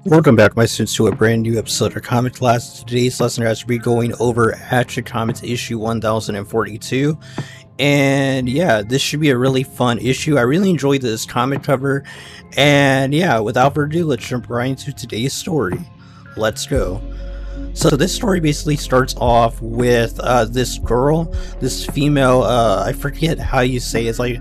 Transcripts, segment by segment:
Welcome back, my students, to a brand new episode of Comic Class. Today's lesson has to be going over Action Comics issue 1042. And yeah, this should be a really fun issue. I really enjoyed this comic cover. And yeah, without further ado, let's jump right into today's story. Let's go. So this story basically starts off with this girl, this female, I forget how you say it. It's like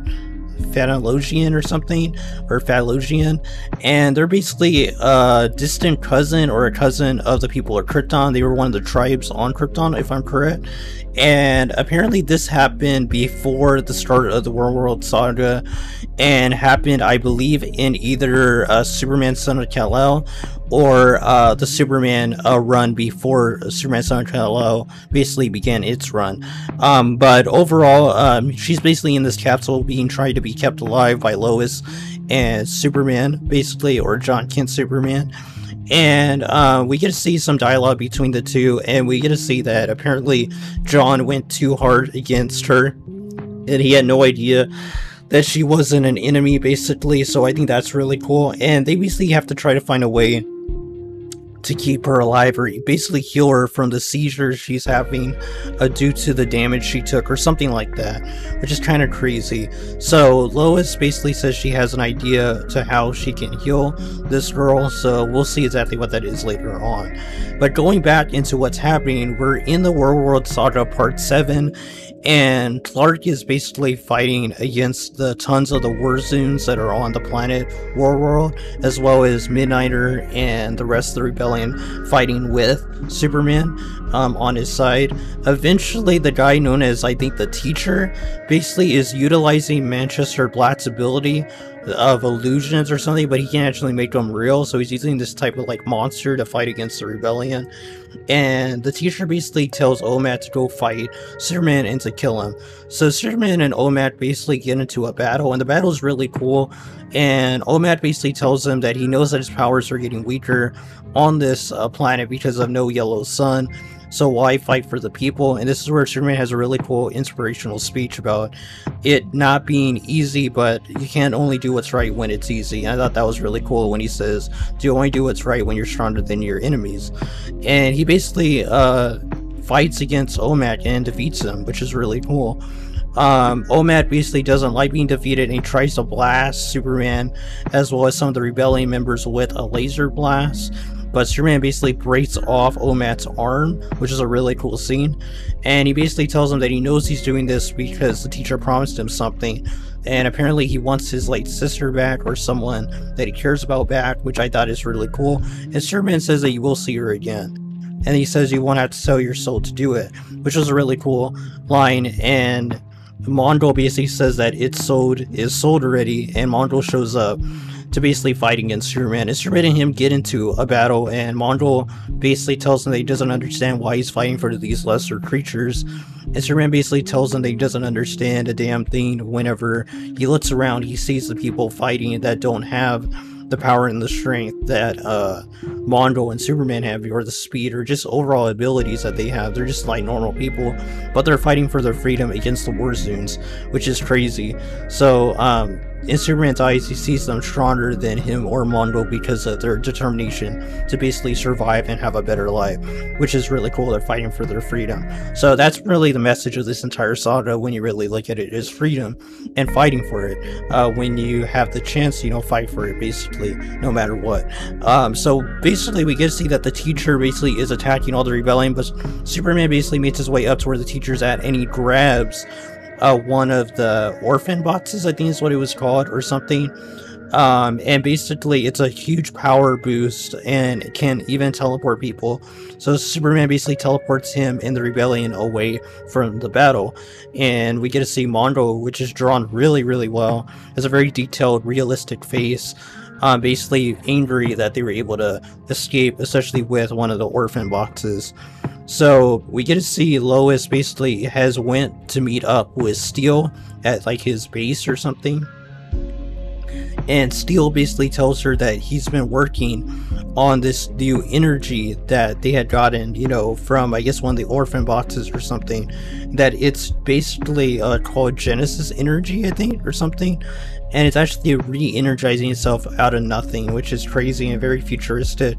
Phanologian or something, or Phanologian, and they're basically a distant cousin or a cousin of the people of Krypton. They were one of the tribes on Krypton, if I'm correct. And apparently this happened before the start of the WarWorld Saga, and happened, I believe, in either Superman Son of Kal-El or the Superman run before Superman Son of Kal-El basically began its run. But overall, she's basically in this capsule being tried to be kept alive by Lois and Superman, basically, or John Kent Superman. And we get to see some dialogue between the two, and we get to see that apparently John went too hard against her, and he had no idea that she wasn't an enemy, basically. So I think that's really cool, and they basically have to try to find a way to keep her alive, or basically heal her from the seizures she's having due to the damage she took, or something like that, which is kind of crazy. So Lois basically says she has an idea to how she can heal this girl, so we'll see exactly what that is later on. But going back into what's happening, we're in the WarWorld Saga Part 7, and Clark is basically fighting against the tons of the Warzoons that are on the planet WarWorld, as well as Midnighter and the rest of the Rebellion fighting with Superman on his side. Eventually, the guy known as, I think, the Teacher, basically is utilizing Manchester Black's ability of illusions or something, but he can't actually make them real, so he's using this type of like monster to fight against the Rebellion. And the Teacher basically tells Omat to go fight Superman and to kill him. So Superman and Omat basically get into a battle, and the battle is really cool. And Omat basically tells him that he knows that his powers are getting weaker on this planet because of no yellow sun, so why fight for the people? And this is where Superman has a really cool inspirational speech about it not being easy, but you can't only do what's right when it's easy. And I thought that was really cool when he says, you only do what's right when you're stronger than your enemies. And he basically fights against Omat and defeats him, which is really cool. Omat basically doesn't like being defeated, and he tries to blast Superman as well as some of the Rebellion members with a laser blast. But Superman basically breaks off Omat's arm, which is a really cool scene. And he basically tells him that he knows he's doing this because the Teacher promised him something. And apparently he wants his late sister back, or someone that he cares about back, which I thought is really cool. And Superman says that you will see her again. And he says you won't have to sell your soul to do it, which was a really cool line. And Mongol basically says that is sold already, and Mongol shows up to basically fight against Superman. And Superman and him get into a battle, and Mongol basically tells him that he doesn't understand why he's fighting for these lesser creatures. And Superman basically tells him that he doesn't understand a damn thing. Whenever he looks around, he sees the people fighting that don't have the power and the strength that Mongol and Superman have, or the speed, or just overall abilities that they have. They're just like normal people, but they're fighting for their freedom against the Warzoons, which is crazy. So in Superman's eyes, he sees them stronger than him or Mongol because of their determination to basically survive and have a better life, which is really cool. They're fighting for their freedom. So that's really the message of this entire saga when you really look at it, is freedom and fighting for it. When you have the chance, fight for it, basically, no matter what. So basically we get to see that the Teacher basically is attacking all the Rebellion, but Superman basically makes his way up to where the Teacher's at, and he grabs one of the orphan boxes, I think is what it was called, or something. And basically it's a huge power boost, and it can even teleport people. So Superman basically teleports him and the Rebellion away from the battle, and we get to see Mondo, which is drawn really, really well. Has a very detailed, realistic face. Basically angry that they were able to escape, especially with one of the orphan boxes. So we get to see Lois basically has went to meet up with Steel at like his base or something. And Steel basically tells her that he's been working on this new energy that they had gotten, you know, from, I guess, one of the orphan boxes or something, that it's basically called Genesis energy, I think, or something, and it's actually re-energizing itself out of nothing, which is crazy and very futuristic.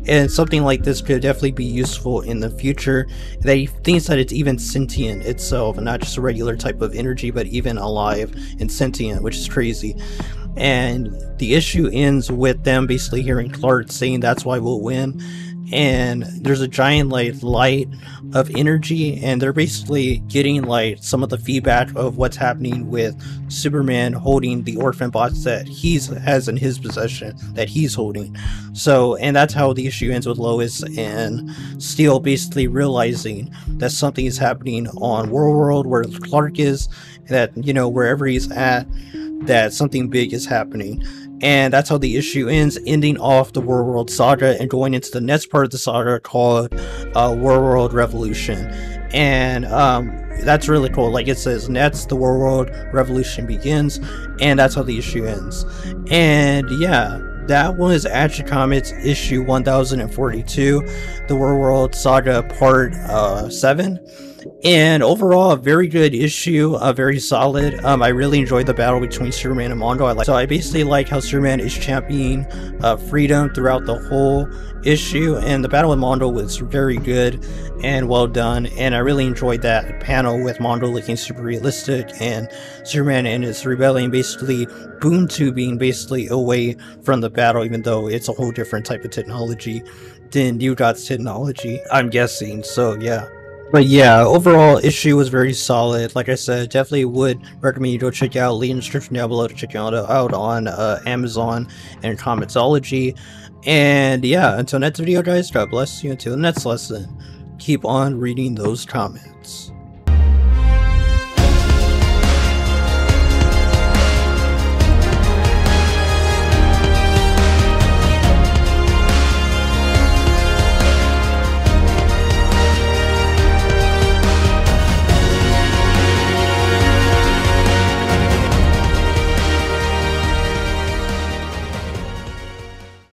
And something like this could definitely be useful in the future, that he thinks that it's even sentient itself, and not just a regular type of energy, but even alive and sentient, which is crazy. And the issue ends with them basically hearing Clark saying that's why we'll win, and there's a giant like light of energy, and they're basically getting like some of the feedback of what's happening with Superman holding the orphan box that he has in his possession, that he's holding. So, and that's how the issue ends, with Lois and Steel basically realizing that something is happening on WarWorld, where Clark is, that, you know, wherever he's at, that something big is happening. And that's how the issue ends, ending off the WarWorld Saga and going into the next part of the saga called WarWorld Revolution. And that's really cool. Like it says, next the WarWorld Revolution begins, and that's how the issue ends. And yeah, that was Action Comics issue 1042, the WarWorld Saga part 7. And overall, a very good issue, very solid. I really enjoyed the battle between Superman and Mondo. So I basically like how Superman is championing freedom throughout the whole issue, and the battle with Mondo was very good and well done. And I really enjoyed that panel with Mondo looking super realistic, and Superman and his rebellion basically boom tubing basically away from the battle, even though it's a whole different type of technology than New God's technology, I'm guessing. So yeah. But yeah, overall issue was very solid. Like I said, definitely would recommend you go check out, link in the description down below to check out on Amazon and Comixology. And yeah, until next video guys, God bless you. Until the next lesson, keep on reading those comments.